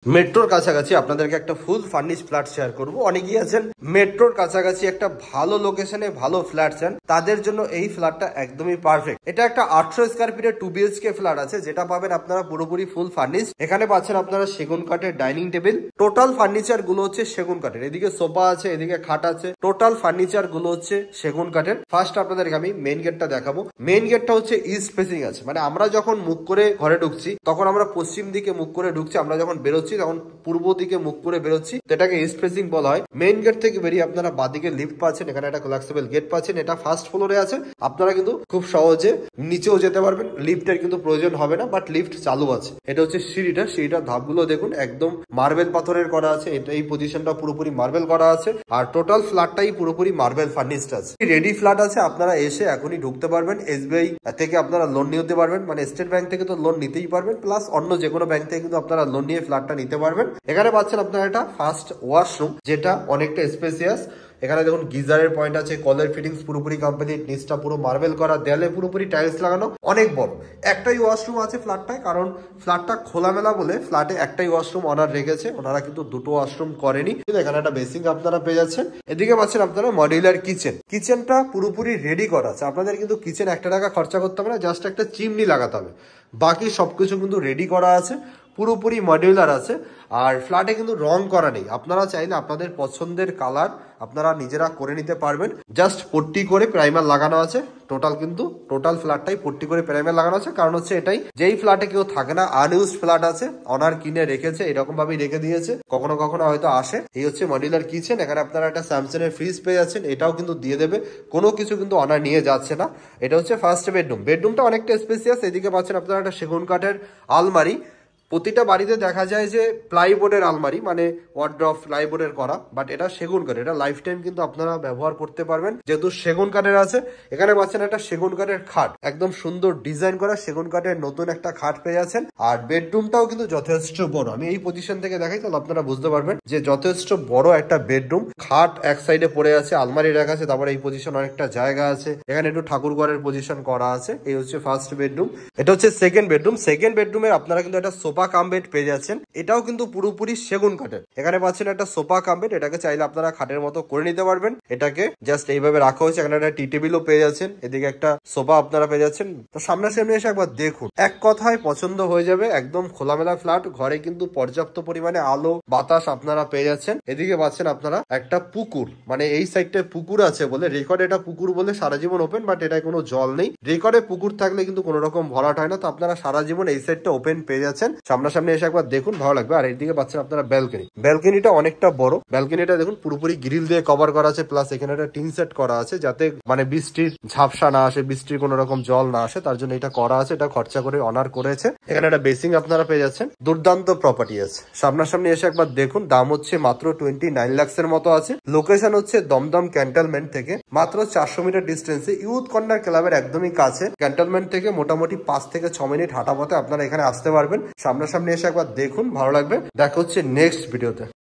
মেট্রোর কাছাকাছি আপনাদেরকে একটা ফুল ফার্নিশ ফ্ল্যাট শেয়ার করব। অনেকেই আছেন মেট্রোর কাছাকাছি একটা ভালো লোকেশনে ভালো ফ্ল্যাট চান, তাদের জন্য এই ফ্ল্যাটটা একদমই পারফেক্ট। এটা একটা 800 স্কয়ার ফিটের 2 BHK ফ্ল্যাট আছে, যেটা পাবেন আপনারা পুরোপুরি ফুল ফার্নিশ। এখানে পাচ্ছেন আপনারা সেগুন কাঠের ডাইনিং টেবিল, টোটাল ফার্নিচার গুলো হচ্ছে সেগুন কাঠের। এদিকে সোফা আছে, এদিকে খাট আছে, টোটাল ফার্নিচার গুলো হচ্ছে সেগুন কাঠের। ফার্স্ট আপনাদেরকে আমি মেইন গেটটা দেখাবো। মেইন গেটটা হচ্ছে ইস্ট ফেসিং আছে, মানে আমরা যখন মুখ করে ঘরে ঢুকছি তখন আমরা পশ্চিম দিকে মুখ করে ঢুকছি, আমরা যখন বেরোচ্ছি তখন পূর্ব দিকে মুখ করে বেরোচ্ছি, এটাকে ইস্ট ফেসিং বলা হয়। মেইন গেট থেকে বেরিয়ে আপনারা বাদিকে লিফট পাচ্ছেন, এখানে একটা কোলাপসেবল গেট পাচ্ছেন। এটা ফার্স্ট ফ্লোরে আছে, আপনারা কিন্তু খুব সহজে নিচেও যেতে পারবেন, লিফটের কিন্তু প্রয়োজন হবে না, বাট লিফট চালু আছে। এটা হচ্ছে সিঁড়িটার ধাপগুলো দেখুন একদম মার্বেল পাথরের করা আছে। এটা এই পজিশনটা পুরোপুরি মার্বেল করা আছে, আর টোটাল ফ্ল্যাটটাই পুরোপুরি মার্বেল ফার্নিশড আছে। রেডি ফ্ল্যাট আছে, আপনারা এসে এখনই ঢুকতে পারবেন। SBI থেকে আপনারা লোন নিতে পারবেন, মানে স্টেট ব্যাংক থেকে তো লোন নিতেই পারবেন, প্লাস অন্য যে কোনো ব্যাংক থেকে কিন্তু আপনারা লোন নিয়ে ফ্ল্যাটটা নিতে পারবেন। এখানে পাচ্ছেন আপনারা একটা ফার্স্ট ওয়াশরুম, যেটা অনেকটা স্পেসিয়াস। এখানে দেখুন গিজারের পয়েন্ট আছে, কলের ফিটিংস পুরোপুরি কমপ্লিট, নিচটা পুরো মার্বেল করা, দেয়ালে পুরোপুরি টাইলস লাগানো, অনেক বড়। একটাই ওয়াশরুম আছে ফ্ল্যাটটায়, কারণ ফ্ল্যাটটা খোলামেলা বলে ফ্ল্যাটে একটাই ওয়াশরুম অনার রেখেছে, ওনারা কিন্তু দুটো ওয়াশরুম করেনি। এখানে একটা বেসিং আপনারা পেয়ে যাচ্ছেন। এদিকে পাচ্ছেন আপনারা মডিউলার কিচেন। কিচেনটা পুরোপুরি রেডি করা আছে, আপনাদের কিন্তু কিচেন 1 টাকা খরচা করতে হবে না, জাস্ট একটা চিমনি লাগাতে হবে, বাকি সবকিছু কিন্তু রেডি করা আছে, পুরোপুরি মডিউলার আছে। আর ফ্ল্যাটে কিন্তু রং করা নেই, আপনারা চাইলে আপনাদের পছন্দের কালার আপনারা নিজেরা করে নিতে পারবেন। জাস্ট পট্টি করে প্রাইমার লাগানো আছে। টোটাল ফ্ল্যাটটাই পট্টি করে প্রাইমার লাগানো আছে, কারণ হচ্ছে এটাই যেই ফ্ল্যাটে কেউ থাকে না, আনইউজড ফ্ল্যাট আছে, অনার কিনে রেখেছে, এরকম ভাবেই রেখে দিয়েছে, কখনো কখনো হয়তো আসে। এই হচ্ছে মডিউলার কিচেন। এখানে আপনারা একটা স্যামসাং এর ফ্রিজ পেয়ে যাচ্ছেন, এটাও কিন্তু দিয়ে দেবে, কোনো কিছু কিন্তু অনার নিয়ে যাচ্ছে না। এটা হচ্ছে ফার্স্ট বেডরুম। বেডরুমটা অনেকটা স্পেসিয়াস। এদিকে পাচ্ছেন আপনারা একটা সেগুন কাঠের আলমারি। প্রতিটা বাড়িতে দেখা যায় যে প্লাইবোর্ডের আলমারি, মানে ওয়ার্ড্রপ প্লাইবোর্ডের করা, বাট এটা সেগুন কাঠের। এটা লাইফ টাইম কিন্তু আপনারা ব্যবহার করতে পারবেন, যেহেতু সেগুন কাঠের আছে। এখানে পাচ্ছেন একটা সেগুন কাঠের খাট, একদম সুন্দর ডিজাইন করা সেগুন কাঠের নতুন একটা খাট পেয়ে যাচ্ছেন। আর বেডরুমটাও কিন্তু যথেষ্ট বড়। আমি এই পজিশন থেকে দেখাই, তাহলে আপনারা বুঝতে পারবেন যে যথেষ্ট বড় একটা বেডরুম। খাট এক সাইডে পড়ে আছে, আলমারি রাখা আছে, তারপরে এই পজিশন অনেকটা জায়গা আছে, এখানে একটু ঠাকুর ঘরের পজিশন করা আছে। এই হচ্ছে ফার্স্ট বেডরুম। এটা হচ্ছে সেকেন্ড বেডরুম। সেকেন্ড বেডরুমে আপনারা কিন্তু একটা সোফা কাম বেড পেয়ে যাচ্ছেন, এটাও কিন্তু পুরোপুরি সেগুন কাঠের। এখানে পাচ্ছেন একটা সোফা কাম বেড, এটাকে চাইলে আপনারা খাটের মতো করে নিতে পারবেন। এটাকে জাস্ট এইভাবে রাখা হয়েছে। এখানে একটা টি টেবিলও পেয়ে যাচ্ছেন, এদিকে একটা সোফা আপনারা পেয়ে যাচ্ছেন। তো সামনাসামনি এসে একবার দেখুন, এক কথায় পছন্দ হয়ে যাবে। একদম খোলামেলা ফ্ল্যাট, ঘরে কিন্তু পর্যাপ্ত পরিমাণে আলো বাতাস আপনারা পেয়ে যাচ্ছেন। এদিকে পাচ্ছেন আপনারা একটা পুকুর, মানে এই সাইডটায় পুকুর আছে বলে রেকর্ড এটা পুকুর বলে সারা জীবন ওপেন, বাট এটায় কোনো জল নেই। রেকর্ডে পুকুর থাকলে কিন্তু কোনো রকম ভরাট হয় না, তো আপনারা সারা জীবন এই সাইডটা ওপেন পেয়ে যাচ্ছেন। সামনাসামনি এসে একবার দেখুন, ভালো লাগবে। আর এইদিকে পাচ্ছেন আপনারা ব্যালকনি। ব্যালকনিটা অনেকটা বড়। ব্যালকনিটা দেখুন পুরোপুরি গ্রিল দিয়ে কভার করা আছে, প্লাস এখানে একটা টিন সেট করা আছে, যাতে মানে বৃষ্টির ঝাপসা না আসে, বৃষ্টির কোনো রকম জল না আসে, তার জন্য এটা করা আছে। এটা খরচা করে অনার করেছে। এখানে একটা বেসিং আপনারা পেয়ে যাচ্ছেন। দুর্দান্ত প্রপার্টি আছে। সামনাসামনি এসে একবার দেখুন। দাম হচ্ছে মাত্র 29 লাখস এর মতো আছে। লোকেশন হচ্ছে দমদম ক্যান্টনমেন্ট থেকে মাত্র 400 মিটার ডিস্টেন্সে, ইউথ কর্নার ক্লাবের একদমই কাছে। ক্যান্টনমেন্ট থেকে মোটামুটি 5 থেকে 6 মিনিট হাঁটা পথে আপনারা এখানে আসতে পারবেন। সামনাসামনি এসে একবার দেখুন, ভালো লাগবে। দেখা হচ্ছে নেক্সট ভিডিওতে।